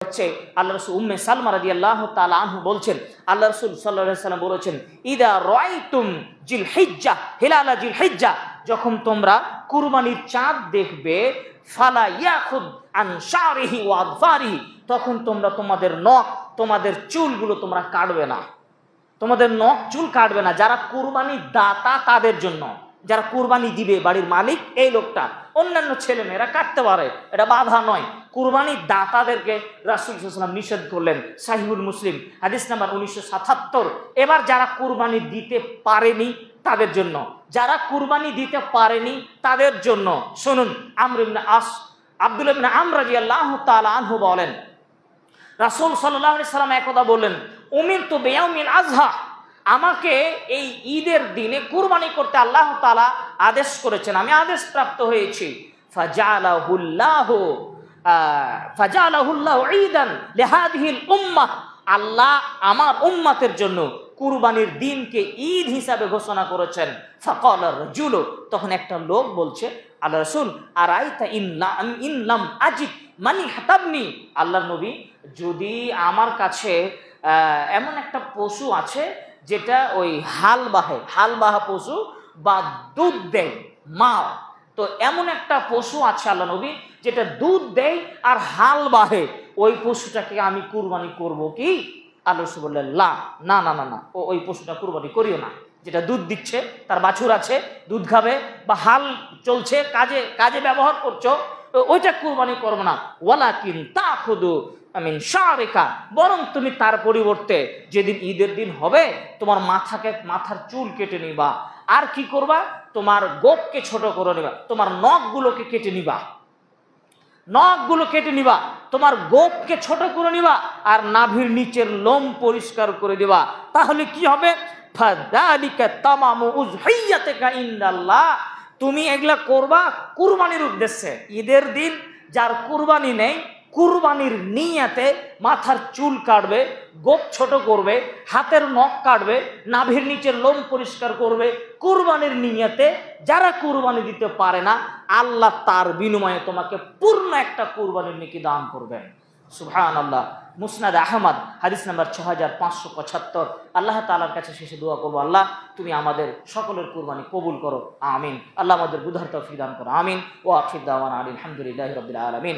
হচ্ছে আল্লাহ রাসূল উম্মে সালমা রাদিয়াল্লাহু তাআলা আনহু বলছেন, আল্লাহ রাসূল সাল্লাল্লাহু আলাইহি সাল্লাম বলেছেন, ইদা রাআইতুম জিলহিজ্জা হিলালা জিলহিজ্জা, যখন তোমরা কুরবানির চাঁদ দেখবে, ফালা ইয়াখুদ আন শারিহি ওয়া আযফারিহি, তখন তোমরা তোমাদের নখ তোমাদের চুলগুলো তোমরা কাটবে না, তোমাদের নখ চুল কাটবে না। যারা কুরবানি দাতা তাদের জন্য, যারা কুরবানি দিবে বাড়ির মালিক এই লোকটা, অন্যান্য ছেলে মেয়েরা কাটতে পারে, এটা বাধা নয়। কুরবানি দাতাদেরকে রাসূল সাল্লাল্লাহু আলাইহি ওয়াসাল্লাম নিষেধ করলেন, সাহিহুল মুসলিম হাদিস নাম্বার 1977। এবার যারা কুরবানি দিতে পারেনি তাদের জন্য, যারা কুরবানি দিতে পারেনি তাদের জন্য শুনুন, আব্দুল্লাহ ইবনে আমর রাদিয়াল্লাহু তাআলা আনহু বলেন, রাসূল সাল্লাল্লাহু আলাইহি সাল্লাম একদা বললেন, উমিরতু বিয়াউমিল আযহা, আমাকে এই ঈদের দিনে কুরবানি করতে আল্লাহ তাআলা আদেশ করেছেন, আমি আদেশ প্রাপ্ত হয়েছি। ফাজালাহুল্লাহু ঈদান লিহাদিহিল উম্মাহ, আল্লাহ আমার উম্মতের জন্য কুরবানির দিনকে ঈদ হিসাবে ঘোষণা করেছেন। ফাকালা রাজুলু, তখন একটা লোক বলছে, আল্লাহ রাসূল আরাইতা ইন লাম আজিদ মানি হাতাবনি, আল্লাহর নবী, যদি আমার কাছে এমন একটা পশু আছে যেটা ওই হাল বাহা পশু বা দুধ দেয় মা, তো এমন একটা পশু আছে আল্লাহ নবী যেটা দুধ দেয় আর হাল বাহে, ওই পশুটাকে আমি কুরবানি করব কি? আল্লাহ রাসূল বললেন, না না না না না, ওই পশুটা কুরবানি করিও না। যেটা দুধ দিচ্ছে, তার বাছুর আছে, দুধ খাবে, বা হাল চলছে, কাজে ব্যবহার করছো, ওইটা কুরবানি করবো না। ওয়ালাকিন তাখুদু আমিন শারিকা, বরং তুমি তার পরিবর্তে যেদিন ঈদের দিন হবে তোমার মাথার চুল কেটে নিবা, আর কি করবা, তোমার গোপকে ছোট করে নিবা, তোমার নখগুলোকে কেটে নিবা, তোমার গোপকে ছোট করে নিবা, আর নাভির নিচের লোম পরিষ্কার করে দিবা। তাহলে কি হবে? ফাযালিকা তামামু উযহিয়াতিকা ইনদাল্লাহ, তুমি এগুলা করবা কুরবানির উদ্দেশ্যে। ঈদের দিন যার কুরবানি নেই, কুরবানির নিয়াতে মাথার চুল কাটবে, গোপ ছোট করবে, হাতের নখ কাটবে, নাভির নিচের লোম পরিষ্কার করবে, কুরবানির নিয়াতে যারা কুরবানি দিতে পারে না, আল্লাহ তার বিনিময়ে তোমাকে পূর্ণ একটা কুরবানির নেকি দান করবেন। সুবহানাল্লাহ। মুসনাদ আহমদ হাদিস নাম্বার 6575। আল্লাহ তাআলার কাছে শেষে দোয়া করবো, আল্লাহ তুমি আমাদের সকলের কুরবানি কবুল করো, আমিন। আল্লাহ আমাদের বুঝার তৌফিক দান করো, আমিন। ওয়া আখির দাওয়ানা আলহামদুলিল্লাহি রাব্বিল আলামিন।